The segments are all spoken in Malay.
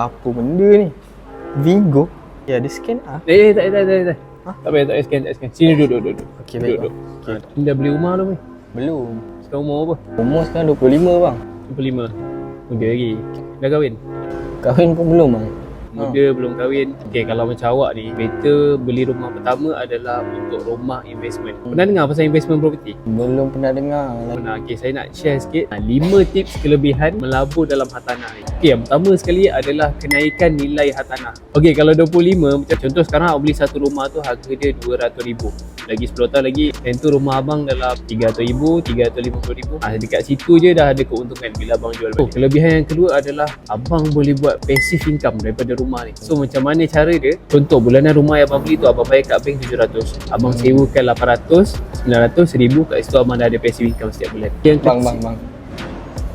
Apa benda ni? Vigo? Ya, ada scan ah. Tak. Ha? Tak payah scan. Sini duduk. Okey, baik bang. Okay. Ni dah beli rumah belum ni? Belum. Sekarang umur apa? Umur sekarang 25 bang. 25. Muda lagi. Dah kahwin? Kahwin pun belum bang. Muda belum kahwin. Okay, kalau macam awak ni, better beli rumah pertama adalah untuk rumah investment. Pernah dengar pasal investment property? Belum pernah dengar. Pernah. Okay, saya nak share sikit 5 tips kelebihan melabur dalam hartanah ni. Okay, yang pertama sekali adalah kenaikan nilai hartanah. Okay, kalau 25, macam contoh sekarang awak beli satu rumah tu harga dia 200,000. Lagi 10 tahun lagi, tentu rumah abang dalam 300,000, 350,000. Dekat situ je dah ada keuntungan bila abang jual balik. Kelebihan yang kedua adalah abang boleh buat passive income daripada rumah ni. So macam mana cara dia? Contoh bulanan rumah yang abang beli tu abang bayar kat bank 700. Abang sewakan 800, 900, 1000, kat situ abang dah ada passive income setiap bulan. Yang Bang.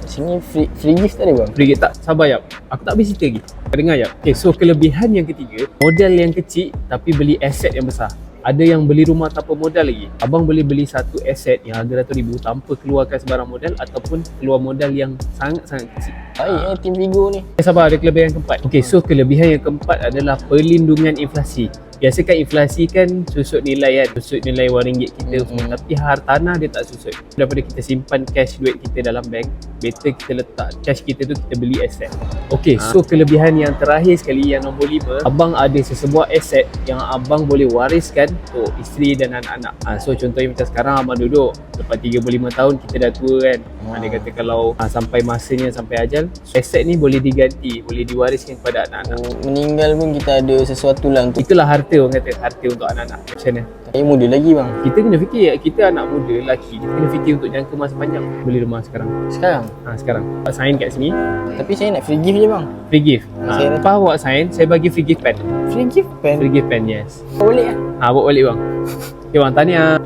Sini free gift tak ada bang? Free gift tak? Sabar Yap. Aku tak habis cerita lagi. Dengar Yap. Okay, so kelebihan yang ketiga, modal yang kecil tapi beli aset yang besar. Ada yang beli rumah tanpa modal lagi. Abang boleh beli satu aset yang harga ratus ribu tanpa keluarkan sebarang modal ataupun keluar modal yang sangat-sangat kecil. Baik tim Vigo ni. Sabar, ada kelebihan yang keempat. Okay, so kelebihan yang keempat adalah perlindungan inflasi. Biasa kan inflasi kan susut nilai kan, susut nilai wang ringgit kita semua. Tapi hartanah dia tak susut. Daripada kita simpan cash duit kita dalam bank, better kita letak cash kita tu kita beli aset. Okay, so kelebihan yang terakhir sekali, yang nombor 5, abang ada sesebuah aset yang abang boleh wariskan untuk isteri dan anak-anak. So contohnya macam sekarang abang duduk, lepas 35 tahun kita dah tua kan. Dia kata kalau sampai masanya, sampai ajal, aset ni boleh diganti, boleh diwariskan kepada anak-anak. Meninggal pun kita ada sesuatu lah untuk. Itulah harta, orang kata harta untuk anak-anak. Macam mana? Saya muda lagi bang. Kita kena fikir, kita anak muda, lelaki, kita kena fikir untuk jangka masa panjang. Beli rumah sekarang. Sekarang awak sign kat sini. Tapi saya nak free gift je bang. Free gift. Saya Lepas awak sign, saya bagi free gift pen. Free gift pen? Free gift pen, yes. Boleh lah. Bawa balik bang. Okay bang, tahniah.